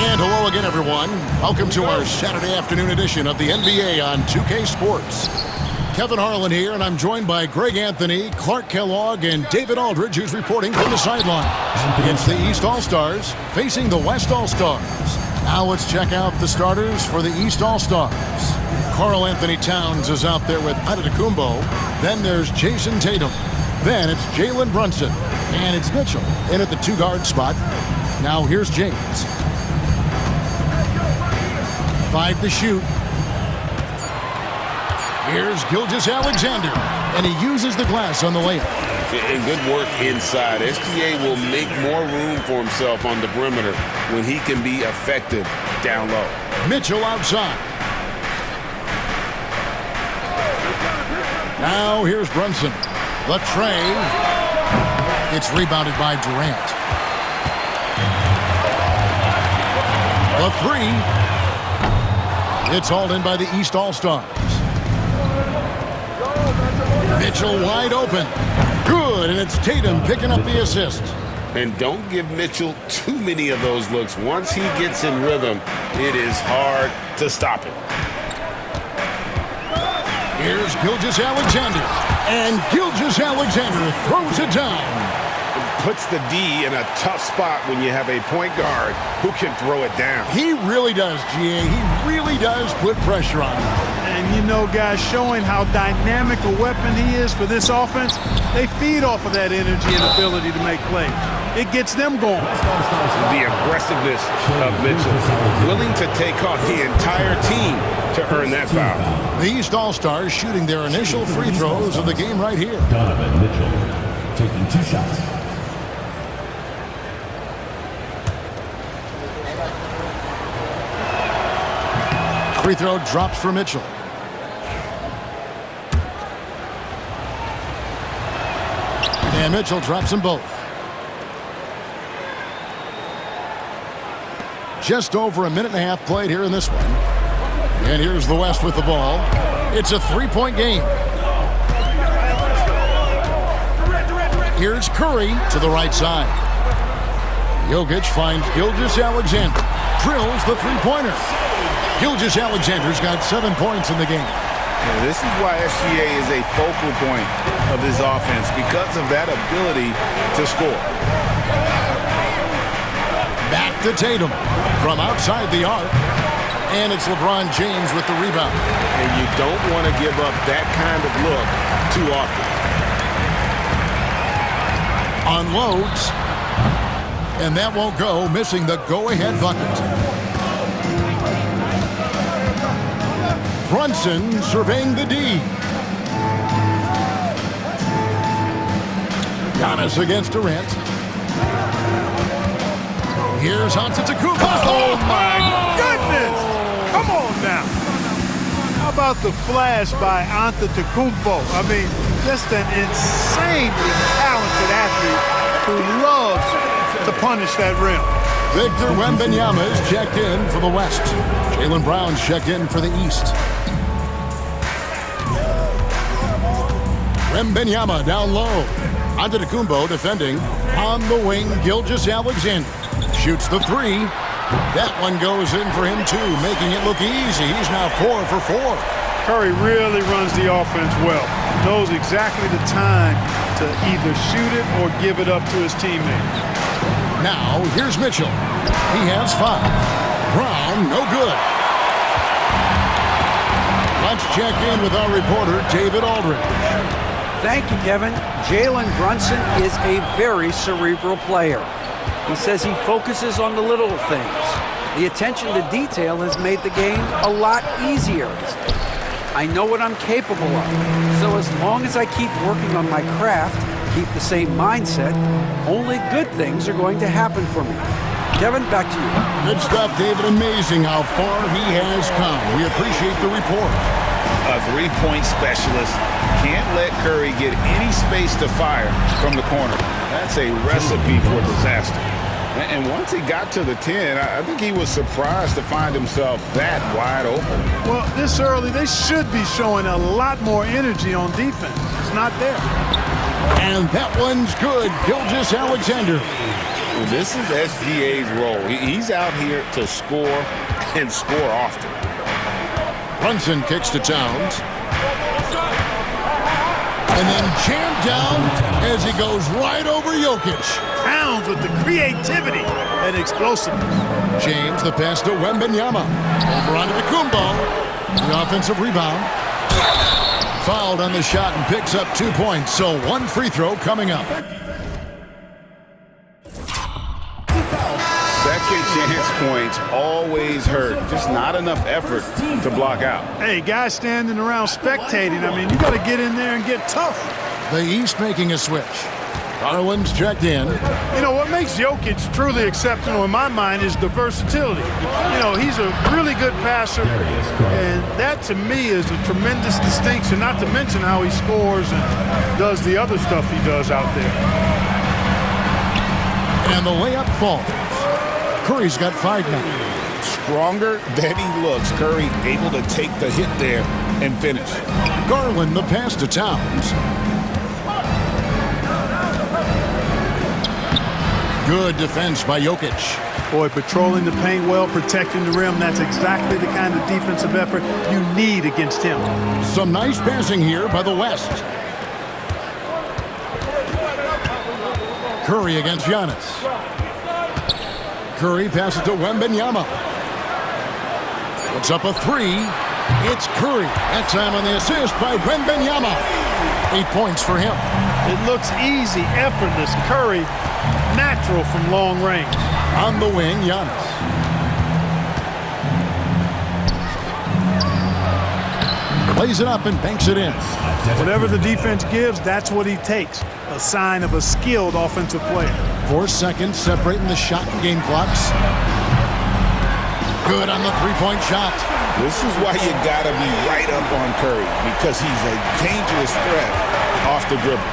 And hello again, everyone. Welcome to our Saturday afternoon edition of the NBA on 2K Sports. Kevin Harlan here, and I'm joined by Greg Anthony, Clark Kellogg, and David Aldridge, who's reporting from the sideline. It's the East All-Stars facing the West All-Stars. Now let's check out the starters for the East All-Stars. Karl Anthony Towns is out there with Antetokounmpo. Then there's Jason Tatum. Then it's Jalen Brunson. And it's Mitchell in at the two-guard spot. Now here's James. 5 to shoot. Here's Gilgeous-Alexander, and he uses the glass on the layup. And good work inside. SGA will make more room for himself on the perimeter when he can be effective down low. Mitchell outside. Now here's Brunson. The tray. It's rebounded by Durant. The three. It's hauled in by the East All-Stars. Mitchell wide open. Good, and it's Tatum picking up the assist. And don't give Mitchell too many of those looks. Once he gets in rhythm, it is hard to stop him. Here's Gilgeous-Alexander. And Gilgeous-Alexander throws it down. Puts the D in a tough spot when you have a point guard who can throw it down. He really does, GA. He really does put pressure on him. And you know, guys, showing how dynamic a weapon he is for this offense, they feed off of that energy and ability to make plays. It gets them going. The aggressiveness of Mitchell, willing to take off the entire team to earn that foul. The East All-Stars shooting their initial free throws of the game right here. Donovan Mitchell taking 2 shots. Free throw drops for Mitchell. And Mitchell drops them both. Just over a minute and a half played here in this one. And here's the West with the ball. It's a three-point game. Here's Curry to the right side. Jokic finds Gilgeous-Alexander. Drills the three-pointer. Gilgeous-Alexander's got 7 points in the game. Yeah, this is why SGA is a focal point of this offense, because of that ability to score. Back to Tatum from outside the arc. And it's LeBron James with the rebound. And you don't want to give up that kind of look too often. Unloads. And that won't go, missing the go-ahead bucket. Brunson surveying the D. Giannis against Durant. Here's Antetokounmpo. Oh, my goodness! Come on now. How about the flash by Antetokounmpo? I mean, just an insanely talented athlete who loves to punish that rim. Victor Wembanyama is checked in for the West. Jaylen Brown's checked in for the East. Wembanyama down low. Antetokounmpo defending. On the wing, Gilgeous-Alexander. Shoots the three. That one goes in for him too, making it look easy. He's now 4 for 4. Curry really runs the offense well. Knows exactly the time to either shoot it or give it up to his teammates. Now, here's Mitchell. He has 5. Brown, no good. Let's check in with our reporter, David Aldridge. Thank you, Kevin. Jalen Brunson is a very cerebral player. He says he focuses on the little things. The attention to detail has made the game a lot easier. I know what I'm capable of. So as long as I keep working on my craft, keep the same mindset, only good things are going to happen for me. Kevin, back to you. Good stuff, David. Amazing how far he has come. We appreciate the report. A three-point specialist can't let Curry get any space to fire from the corner. That's a recipe for disaster. And once he got to the 10, I think he was surprised to find himself that wide open. Well, this early, they should be showing a lot more energy on defense. It's not there. And that one's good. Gilgeous-Alexander. And this is SGA's role. He's out here to score and score often. Brunson kicks to Towns. And then jammed down as he goes right over Jokic. Towns with the creativity and explosiveness. James, the pass to Wembanyama. Over onto Kumbo. The offensive rebound. Fouled on the shot and picks up 2 points. So one free throw coming up. Second chance points always hurt. Just not enough effort to block out. Hey, guys standing around spectating. I mean, you got to get in there and get tough. The East making a switch. Garland's checked in. You know, what makes Jokic truly exceptional in my mind is the versatility. You know, he's a really good passer, and that to me is a tremendous distinction, not to mention how he scores and does the other stuff he does out there. And the layup falls. Curry's got 5 now. Stronger than he looks. Curry able to take the hit there and finish. Garland the pass to Towns. Good defense by Jokic. Boy, patrolling the paint well, protecting the rim, that's exactly the kind of defensive effort you need against him. Some nice passing here by the West. Curry against Giannis. Curry passes to Wembanyama. Puts up a 3. It's Curry. That time on the assist by Wembanyama. 8 points for him. It looks easy, effortless. Curry, natural from long range. On the wing, Giannis. Plays it up and banks it in. Whatever the defense gives, that's what he takes. A sign of a skilled offensive player. 4 seconds separating the shot and game clocks. Good on the three-point shot. This is why you gotta be right up on Curry, because he's a dangerous threat off the dribble.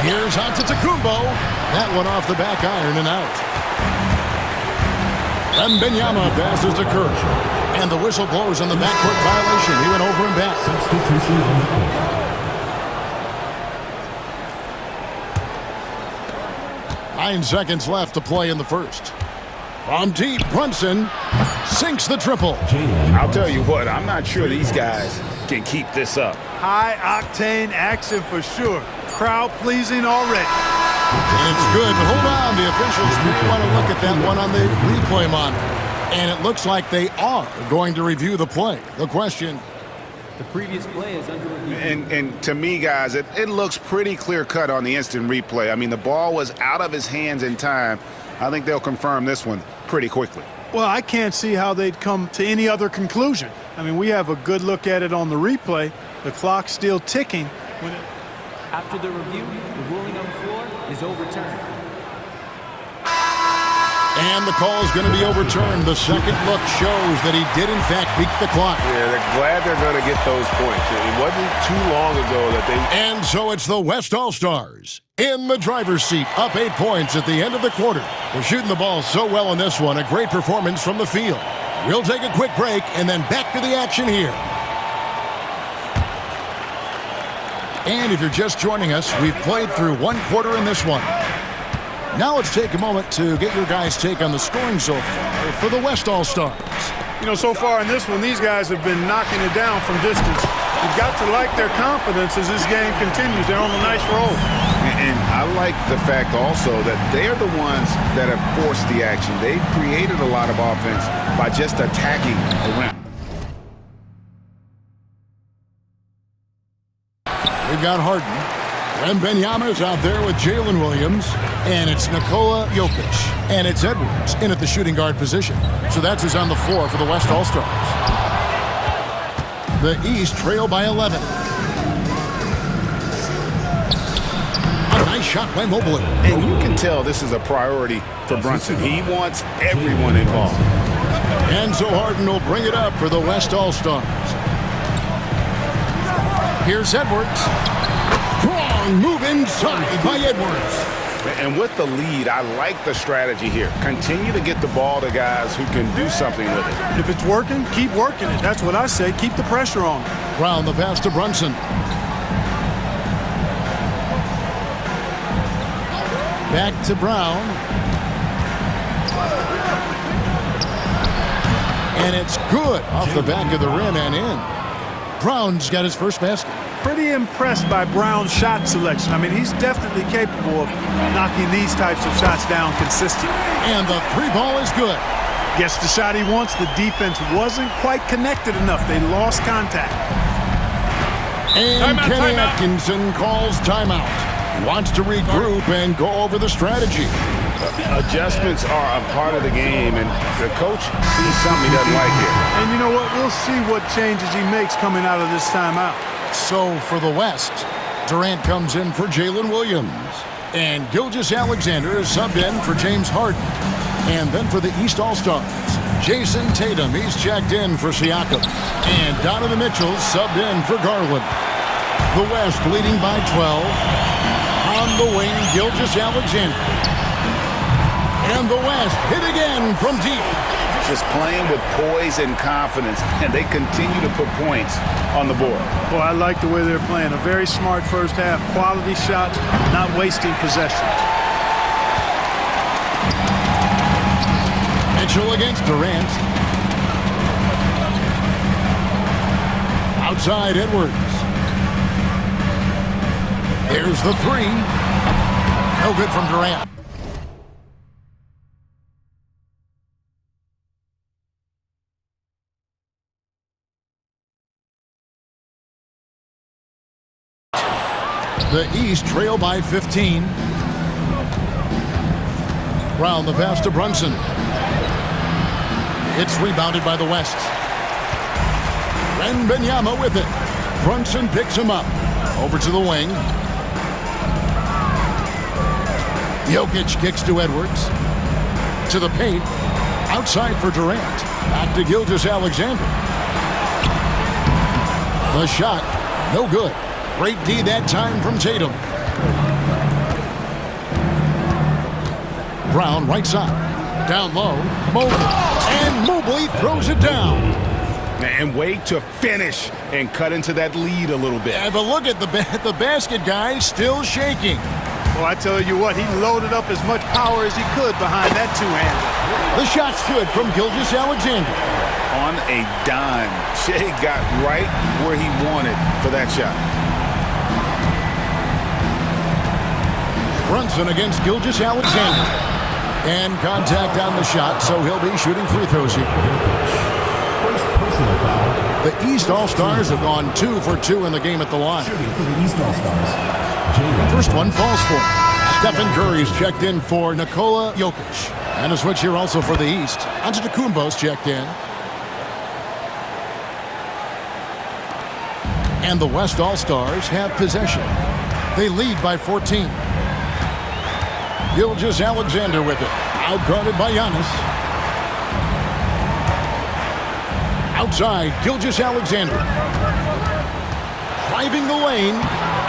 Here's Antetokounmpo. That one off the back iron and out. Wembanyama passes to Curry. And the whistle blows on the backcourt violation. He went over and back. Substitution on the court. 9 seconds left to play in the first. From deep, Brunson sinks the triple. I'll tell you what, I'm not sure these guys can keep this up. High-octane action for sure. Crowd-pleasing already. And it's good, but hold on. The officials may want to look at that one on the replay monitor. And it looks like they are going to review the play. The question. The previous play is under review. And to me, guys, it looks pretty clear-cut on the instant replay. I mean, the ball was out of his hands in time. I think they'll confirm this one pretty quickly. Well, I can't see how they'd come to any other conclusion. I mean, we have a good look at it on the replay. The clock's still ticking. After the review, the ruling on the floor is overturned. And the call is going to be overturned. The second look shows that he did, in fact, beat the clock. Yeah, they're glad they're going to get those points. It wasn't too long ago that they... And so it's the West All-Stars in the driver's seat, up 8 points at the end of the quarter. They're shooting the ball so well in this one. A great performance from the field. We'll take a quick break and then back to the action here. And if you're just joining us, we've played through one quarter in this one. Now let's take a moment to get your guys' take on the scoring so far for the West All-Stars. You know, so far in this one, these guys have been knocking it down from distance. You've got to like their confidence as this game continues. They're on a nice roll. And I like the fact also that they're the ones that have forced the action. They've created a lot of offense by just attacking the rim. We've got Harden. Wembanyama's out there with Jalen Williams. And it's Nikola Jokic. And it's Edwards in at the shooting guard position. So that's who's on the floor for the West All-Stars. The East trail by 11. A nice shot by Mobley. And you can tell this is a priority for Brunson. He wants everyone involved. And so Harden will bring it up for the West All-Stars. Here's Edwards. Strong move inside by Edwards. And with the lead, I like the strategy here. Continue to get the ball to guys who can do something with it. If it's working, keep working it. That's what I say. Keep the pressure on. Brown the pass to Brunson. Back to Brown. And it's good off the back of the rim and in. Brown's got his first basket. Pretty impressed by Brown's shot selection. I mean, he's definitely capable of knocking these types of shots down consistently. And the three ball is good. Gets the shot he wants. The defense wasn't quite connected enough. They lost contact. And Kenny Atkinson calls timeout. He wants to regroup and go over the strategy. Adjustments are a part of the game, and the coach sees something he doesn't like here. And you know what? We'll see what changes he makes coming out of this timeout. So for the West, Durant comes in for Jalen Williams. And Gilgeous-Alexander is subbed in for James Harden. And then for the East All-Stars, Jason Tatum, he's checked in for Siakam. And Donovan Mitchell subbed in for Garland. The West leading by 12. On the wing, Gilgeous-Alexander. And the West hit again from deep. Just playing with poise and confidence, and they continue to put points on the board. Boy, I like the way they're playing. A very smart first half. Quality shots, not wasting possessions. Mitchell against Durant. Outside Edwards. There's the three. No good from Durant. The East trail by 15. Brown the pass to Brunson. It's rebounded by the West. Wembanyama with it. Brunson picks him up. Over to the wing. Jokic kicks to Edwards. To the paint. Outside for Durant. Back to Gilgeous-Alexander. The shot. No good. Great D that time from Tatum. Brown right side. Down low. Mobley. And Mobley throws it down. And wait to finish and cut into that lead a little bit. Yeah, but look at the basket guy still shaking. Well, I tell you what, he loaded up as much power as he could behind that two-hander. The shot's good from Gilgeous-Alexander. On a dime. Shea got right where he wanted for that shot. Brunson against Gilgeous-Alexander. And contact on the shot, so he'll be shooting free throws here. First personal foul. The East All-Stars have gone 2 for 2 in the game at the line. Shooting for the East All-Stars. Jalen. First one falls for Stephen Curry's checked in for Nikola Jokic. And a switch here also for the East. Antetokounmpo's checked in. And the West All-Stars have possession. They lead by 14. Gilgeous-Alexander with it. Outguarded by Giannis. Outside, Gilgeous-Alexander. Driving the lane.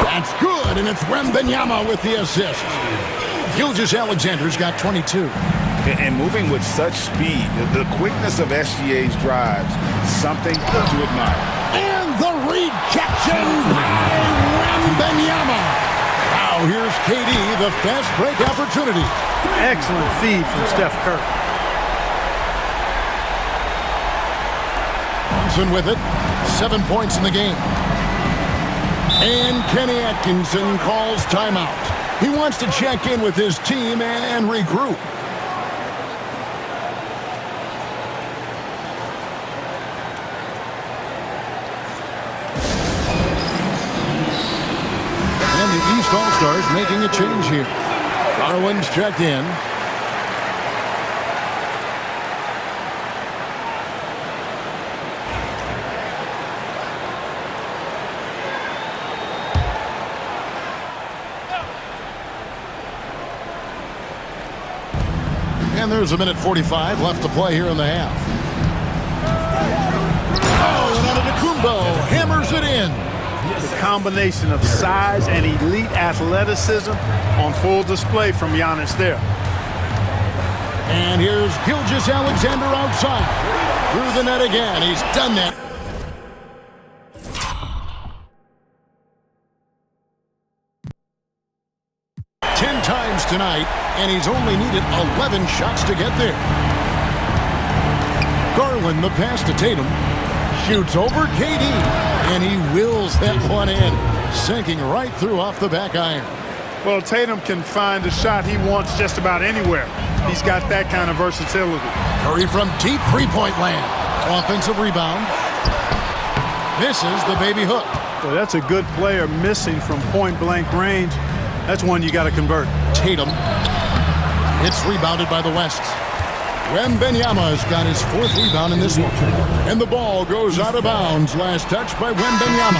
That's good, and it's Wembanyama with the assist. Gilgeous-Alexander's got 22. And moving with such speed, the quickness of SGA's drives, something to admire. And the rejection by Wembanyama. Now here's KD, the fast break opportunity. Excellent feed from Steph Curry. Thompson with it. 7 points in the game. And Kenny Atkinson calls timeout. He wants to check in with his team and regroup. And the East All-Stars making a change here. Garland's checked in. And there's a minute 45 left to play here in the half. Oh, and Antetokounmpo hammers it in. The combination of size and elite athleticism on full display from Giannis there. And here's Gilgeous-Alexander outside. Through the net again. He's done that. tonight, and he's only needed 11 shots to get there. Garland, the pass to Tatum. Shoots over KD, and he wills that one in, sinking right through off the back iron. Well, Tatum can find the shot he wants just about anywhere. He's got that kind of versatility. Curry from deep three-point land. Offensive rebound. Misses the baby hook. Well, that's a good player missing from point-blank range. That's one you got to convert. Tatum. It's rebounded by the West. Wembanyama's got his 4th rebound in this one. And the ball goes out of bounds. Last touch by Wembanyama.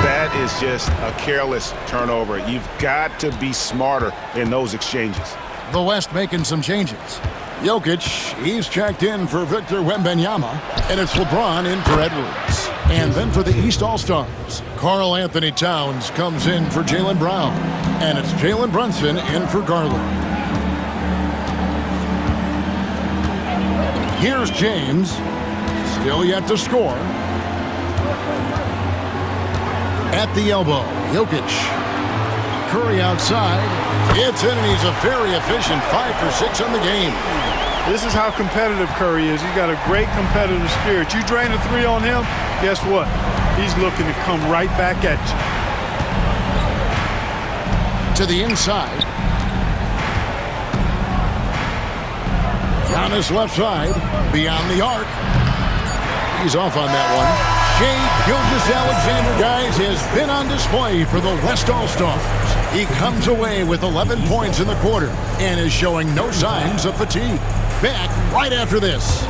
That is just a careless turnover. You've got to be smarter in those exchanges. The West making some changes. Jokic, he's checked in for Victor Wembanyama. And it's LeBron in for Edwards. And then for the East All-Stars, Karl Anthony Towns comes in for Jaylen Brown. And it's Jalen Brunson in for Garland. Here's James, still yet to score. At the elbow, Jokic. Curry outside. It's in, and he's a very efficient 5 for 6 on the game. This is how competitive Curry is. He's got a great competitive spirit. You drain a 3 on him, guess what? He's looking to come right back at you. To the inside. On his left side, beyond the arc. He's off on that one. Shai Gilgeous-Alexander, guys, has been on display for the West All-Stars. He comes away with 11 points in the quarter and is showing no signs of fatigue. Back right after this.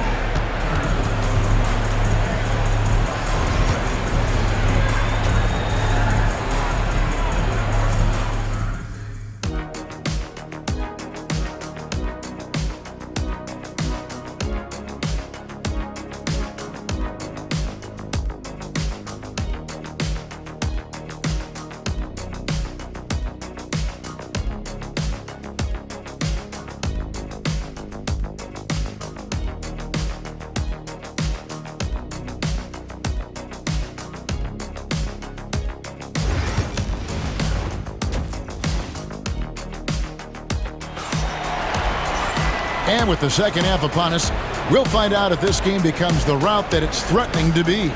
And with the second half upon us, we'll find out if this game becomes the route that it's threatening to be.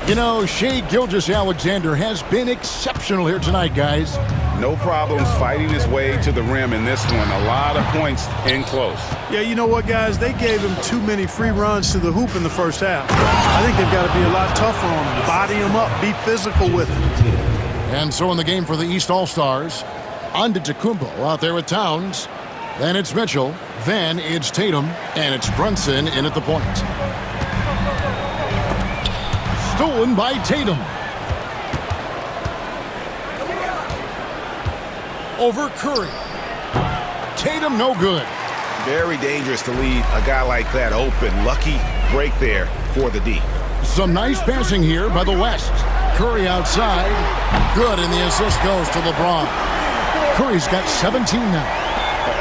You know, Shai Gilgeous-Alexander has been exceptional here tonight, guys. No problems fighting his way to the rim in this one. A lot of points in close. Yeah, you know what, guys? They gave him too many free runs to the hoop in the first half. I think they've got to be a lot tougher on him. Body him up. Be physical with him. And so in the game for the East All-Stars, Antetokounmpo out there with Towns. Then it's Mitchell. Then it's Tatum. And it's Brunson in at the point. Stolen by Tatum. Over Curry. Tatum no good. Very dangerous to leave a guy like that open. Lucky break there for the D. Some nice passing here by the West. Curry outside. Good, and the assist goes to LeBron. Curry's got 17 now.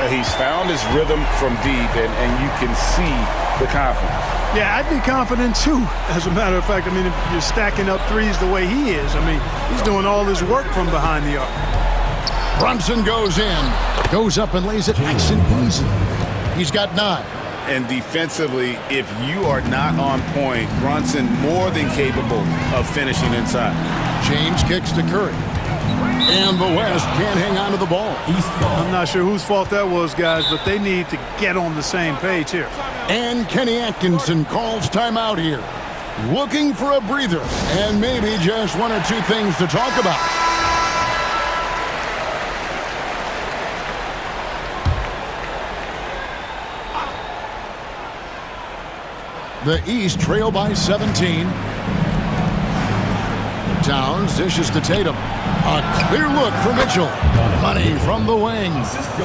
He's found his rhythm from deep, and you can see the confidence. Yeah, I'd be confident too. As a matter of fact, I mean, if you're stacking up threes the way he is, I mean, he's doing all his work from behind the arc. Brunson goes in. Goes up and lays it nice and easy. He's got 9. And defensively, if you are not on point, Brunson more than capable of finishing inside. James kicks to Curry. And the West can't hang on to the ball. I'm not sure whose fault that was, guys, but they need to get on the same page here. And Kenny Atkinson calls timeout here. Looking for a breather and maybe just 1 or 2 things to talk about. The East trail by 17. Towns dishes to Tatum. A clear look for Mitchell. Money from the wing.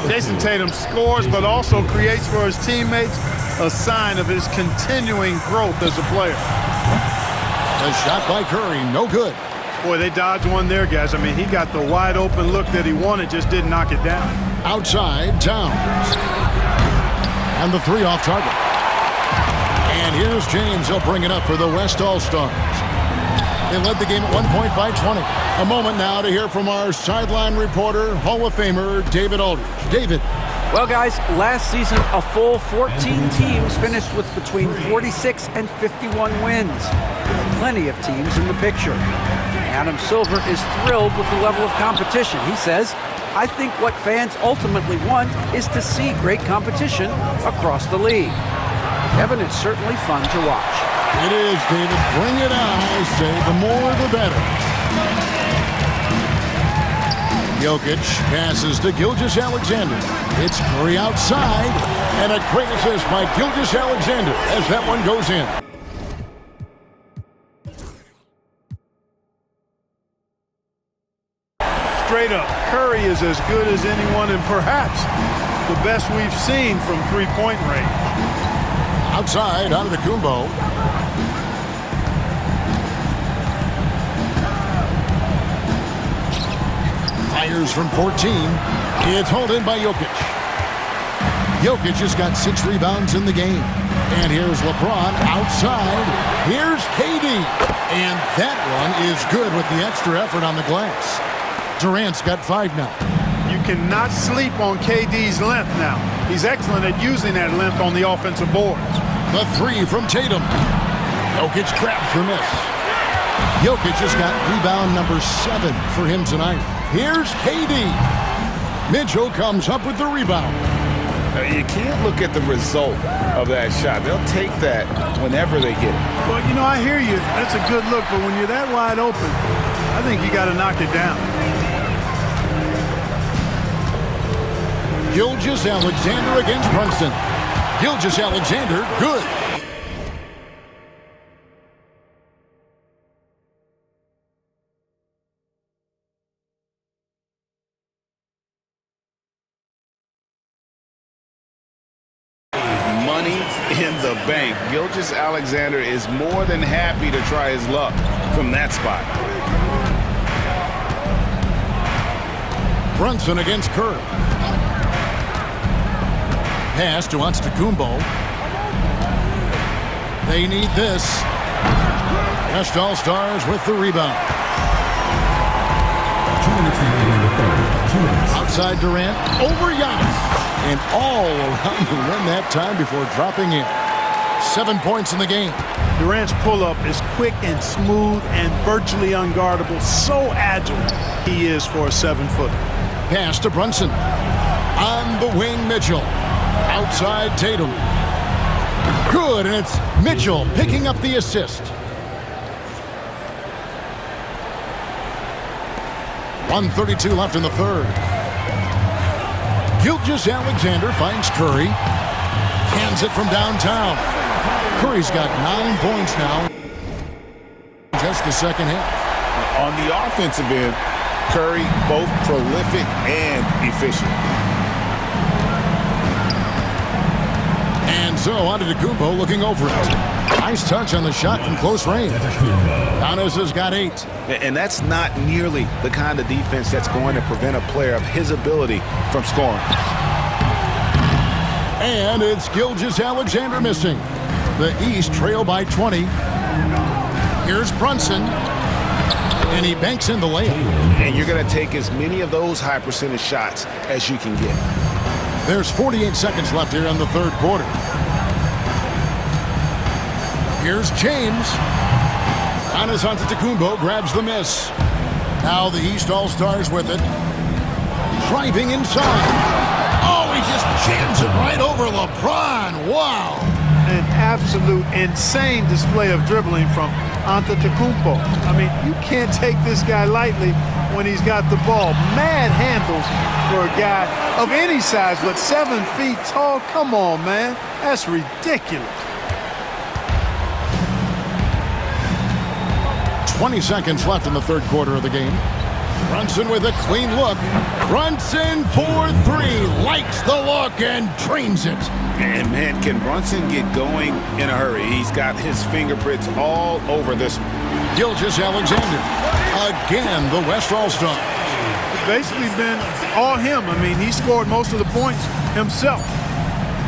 Jason Tatum scores, but also creates for his teammates a sign of his continuing growth as a player. A shot by Curry, no good. Boy, they dodged one there, guys. I mean, he got the wide open look that he wanted, just didn't knock it down. Outside, Towns. And the 3 off target. And here's James. He'll bring it up for the West All-Stars. They led the game at one point by 20. A moment now to hear from our sideline reporter, Hall of Famer David Aldridge. David. Well, guys, last season, a full 14 teams finished with between 46 and 51 wins. Plenty of teams in the picture. Adam Silver is thrilled with the level of competition. He says, I think what fans ultimately want is to see great competition across the league. Kevin, it's certainly fun to watch. It is, David. Bring it on, I say. The more, the better. Jokic passes to Gilgeous-Alexander. It's Curry outside, and a great assist by Gilgeous-Alexander as that one goes in. Straight up, Curry is as good as anyone and perhaps the best we've seen from three-point range. Outside, Antetokounmpo. Fires from 14. It's hauled in by Jokic. Jokic has got 6 rebounds in the game. And here's LeBron outside. Here's KD. And that one is good with the extra effort on the glass. Durant's got 5 now. You cannot sleep on KD's length now. He's excellent at using that length on the offensive boards. The 3 from Tatum. Jokic grabs the miss. Jokic has got rebound number 7 for him tonight. Here's KD. Mitchell comes up with the rebound. You can't look at the result of that shot. They'll take that whenever they get it. Well, you know, I hear you. That's a good look, but when you're that wide open, I think you got to knock it down. Gilgeous-Alexander against Brunson. Gilgeous-Alexander, good. Money in the bank. Gilgeous-Alexander is more than happy to try his luck from that spot. Brunson against Curry. Pass to Antetokounmpo. They need this. West All-Stars with the rebound. 2 minutes remaining in the third. 2 minutes. Outside Durant, over Giannis. And all around to win that time before dropping in. 7 points in the game. Durant's pull-up is quick and smooth and virtually unguardable. So agile he is for a 7-footer. Pass to Brunson. On the wing, Mitchell. Outside Tatum. Good, and it's Mitchell picking up the assist. 1:32 left in the third. Gilgeous-Alexander finds Curry. Hands it from downtown. Curry's got 9 points now. Just the second half. On the offensive end, Curry both prolific and efficient. And so Antetokounmpo looking over it. Nice touch on the shot from close range. Giannis has got 8. And that's not nearly the kind of defense that's going to prevent a player of his ability from scoring. And it's Gilgeous-Alexander missing. The East trail by 20. Here's Brunson. And he banks in the layup. And you're going to take as many of those high percentage shots as you can get. There's 48 seconds left here in the third quarter. Here's James. Giannis Antetokounmpo grabs the miss. Now the East All-Stars with it. Driving inside. Oh, he just jams it right over LeBron. Wow. An absolute insane display of dribbling from Antetokounmpo. I mean, you can't take this guy lightly when he's got the ball. Mad handles for a guy of any size, but 7 feet tall. Come on, man. That's ridiculous. 20 seconds left in the third quarter of the game. Brunson with a clean look. Brunson for 3. Likes the look and drains it. And man, can Brunson get going in a hurry? He's got his fingerprints all over this one. Gilgeous-Alexander. Again, the West All-Star. It's basically been all him. I mean, he scored most of the points himself.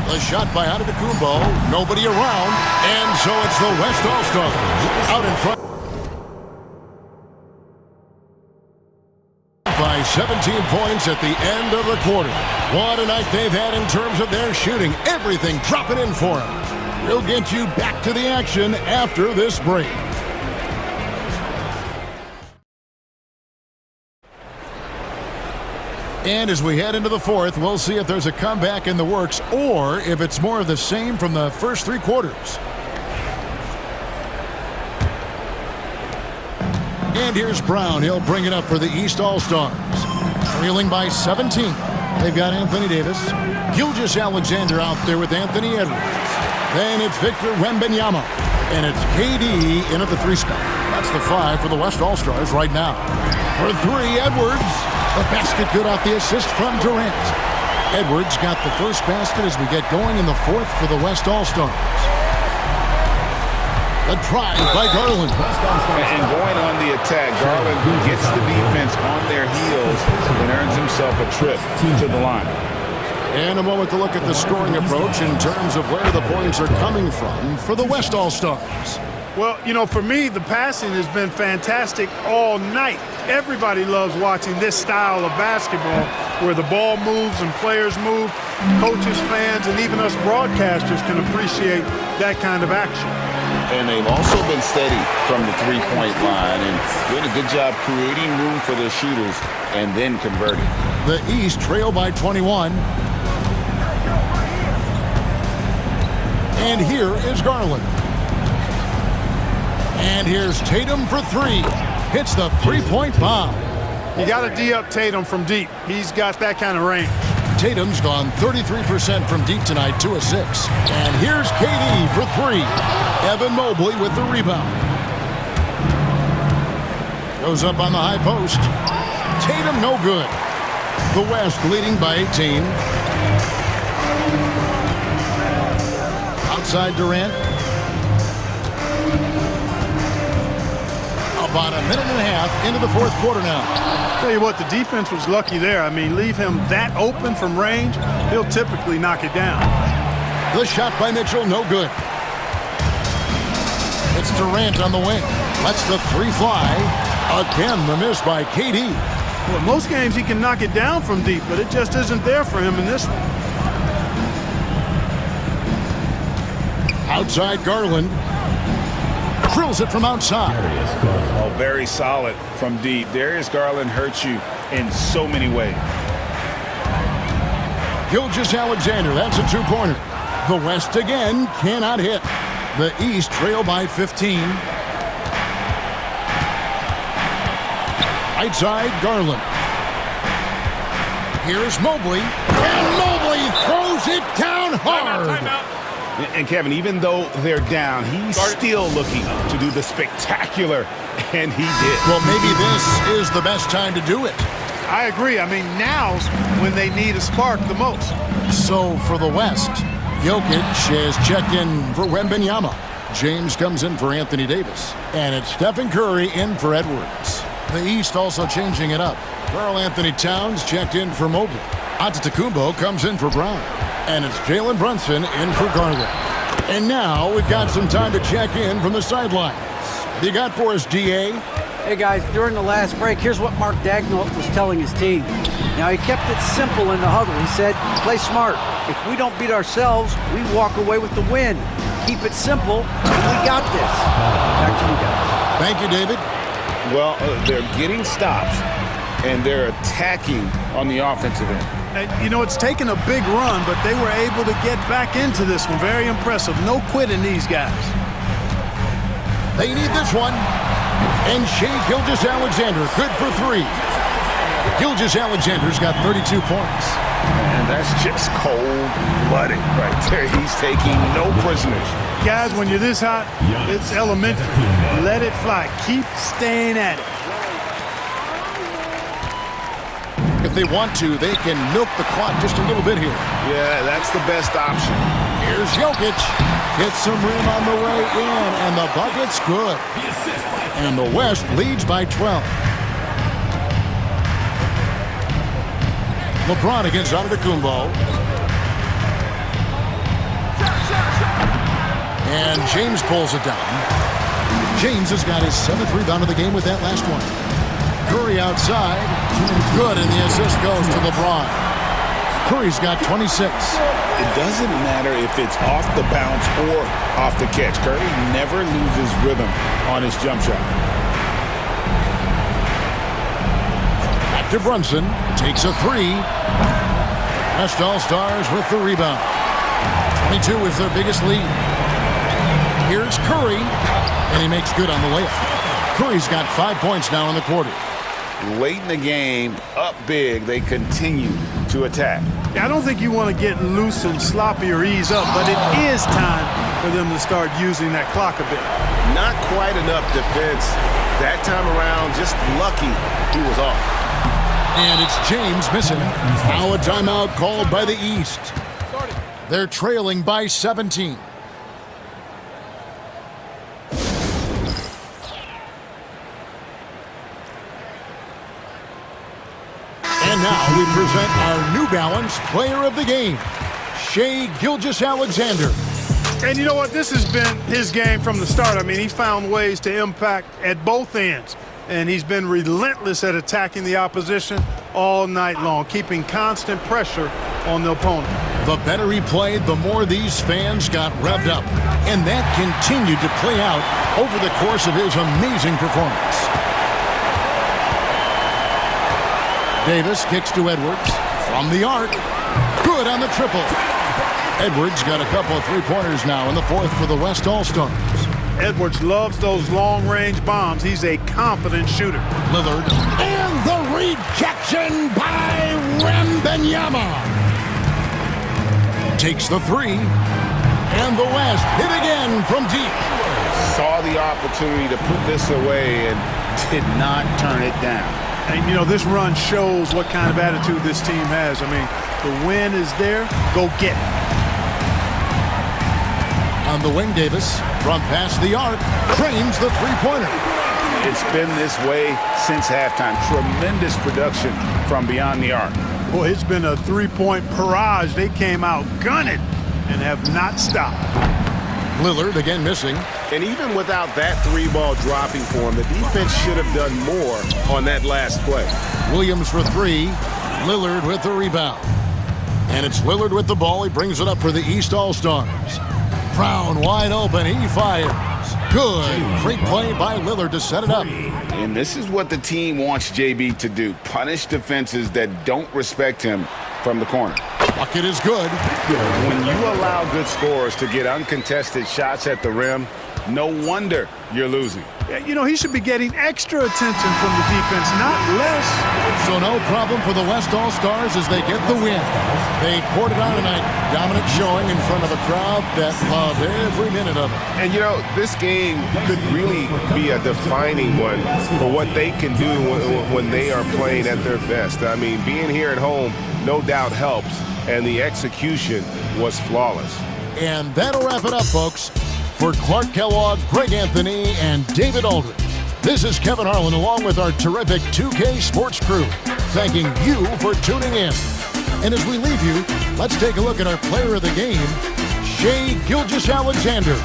The shot by Antetokounmpo. Nobody around. And so it's the West All-Stars out in front. by 17 points at the end of the quarter. What a night they've had in terms of their shooting. Everything dropping in for them. We'll get you back to the action after this break. And as we head into the fourth, we'll see if there's a comeback in the works or if it's more of the same from the first three quarters. And here's Brown. He'll bring it up for the East All-Stars. Trailing by 17. They've got Anthony Davis. Gilgeous-Alexander out there with Anthony Edwards. Then it's Victor Wembanyama. And it's KD in at the 3 spot. That's the 5 for the West All-Stars right now. For 3, Edwards. The basket good off the assist from Durant. Edwards got the first basket as we get going in the fourth for the West All-Stars. The drive by Garland. And going on the attack, Garland gets the defense on their heels and earns himself a trip to the line. And a moment to look at the scoring approach in terms of where the points are coming from for the West All-Stars. Well, you know, for me, the passing has been fantastic all night. Everybody loves watching this style of basketball where the ball moves and players move. Coaches, fans, and even us broadcasters can appreciate that kind of action. And they've also been steady from the three-point line and doing a good job creating room for their shooters and then converting. The East trail by 21. And here is Garland. And here's Tatum for 3. Hits the three-point bomb. You got to D-up Tatum from deep. He's got that kind of range. Tatum's gone 33% from deep tonight, 2 of 6. And here's KD for 3. Evan Mobley with the rebound. Goes up on the high post. Tatum no good. The West leading by 18. Outside Durant. About a minute and a half into the fourth quarter now. Tell you what, the defense was lucky there. I mean, leave him that open from range, he'll typically knock it down. The shot by Mitchell, no good. It's Durant on the wing. Lets the 3 fly. Again, the miss by KD. Well, most games he can knock it down from deep, but it just isn't there for him in this one. Outside Garland. Drills it from outside. Oh, very solid from deep. Darius Garland hurts you in so many ways. Gilgeous-Alexander, that's a 2-pointer. The West again cannot hit. The East trail by 15. Right side, Garland. Here's Mobley. And Mobley throws it down hard. Timeout. And Kevin, even though they're down, he's still looking to do the spectacular, and he did. Well, maybe this is the best time to do it. I agree. I mean, now's when they need a spark the most. So for the West, Jokic has checked in for Wembanyama. James comes in for Anthony Davis. And it's Stephen Curry in for Edwards. The East also changing it up. Karl Anthony Towns checked in for Mobley. Antetokounmpo comes in for Brown. And it's Jalen Brunson in for Garland. And now we've got some time to check in from the sidelines. What you got for us, DA? Hey guys, during the last break, here's what Mark Daigneault was telling his team. Now, he kept it simple in the huddle. He said, play smart. If we don't beat ourselves, we walk away with the win. Keep it simple, and we got this. Back to you guys. Thank you, David. Well, they're getting stops, and they're attacking on the offensive end. And, you know, it's taken a big run, but they were able to get back into this one. Very impressive. No quitting these guys. They need this one. And Shai Gilgeous-Alexander, good for 3. Gilgeous-Alexander's got 32 points. And that's just cold-blooded right there. He's taking no prisoners. Guys, when you're this hot, it's elementary. Let it fly. Keep staying at it. If they want to, they can milk the clock just a little bit here. Yeah, that's the best option. Here's Jokic. Gets some room on the way in, and the bucket's good. And the West leads by 12. LeBron against Antetokounmpo. And James pulls it down. James has got his 7th rebound of the game with that last one. Curry outside. Good, and the assist goes to LeBron. Curry's got 26. It doesn't matter if it's off the bounce or off the catch. Curry never loses rhythm on his jump shot. Back to Brunson. Takes a three. West All-Stars with the rebound. 22 is their biggest lead. Here's Curry, and he makes good on the layup. Curry's got 5 points now in the quarter. Late in the game, up big, they continue to attack. Yeah, I don't think you want to get loose and sloppy or ease up, but it is time for them to start using that clock a bit. Not quite enough defense that time around. Just lucky he was off. And it's James missing. Now a timeout called by the East. They're trailing by 17. And now we present our New Balance Player of the Game, Shai Gilgeous-Alexander. And you know what? This has been his game from the start. I mean, he found ways to impact at both ends. And he's been relentless at attacking the opposition all night long, keeping constant pressure on the opponent. The better he played, the more these fans got revved up. And that continued to play out over the course of his amazing performance. Davis kicks to Edwards from the arc. Good on the triple. Edwards got a couple of three-pointers now in the fourth for the West All-Stars. Edwards loves those long-range bombs. He's a confident shooter. Lillard. And the rejection by Wembanyama. Takes the three. And the West hit again from deep. Saw the opportunity to put this away and did not turn it down. And, you know, this run shows what kind of attitude this team has. I mean, the win is there. Go get it. On the wing, Davis, from past the arc, frames the three-pointer. It's been this way since halftime. Tremendous production from beyond the arc. Boy, it's been a three-point barrage. They came out gunning and have not stopped. Lillard again missing. And even without that three ball dropping for him, the defense should have done more on that last play. Williams for three. Lillard with the rebound. And it's Lillard with the ball. He brings it up for the East All-Stars. Brown wide open. He fires. Good. Great play by Lillard to set it up. And this is what the team wants JB to do. Punish defenses that don't respect him from the corner. Bucket is good. When you allow good scorers to get uncontested shots at the rim, no wonder you're losing. You know, he should be getting extra attention from the defense, not less. So no problem for the West All-Stars as they get the win. They poured it on tonight. Dominant showing in front of a crowd that loved every minute of it. And, you know, this game could really be a defining one for what they can do when they are playing at their best. I mean, being here at home no doubt helps, and the execution was flawless. And that'll wrap it up, folks. For Clark Kellogg, Greg Anthony, and David Aldridge, this is Kevin Harlan along with our terrific 2K Sports crew, thanking you for tuning in. And as we leave you, let's take a look at our player of the game, Shai Gilgeous-Alexander.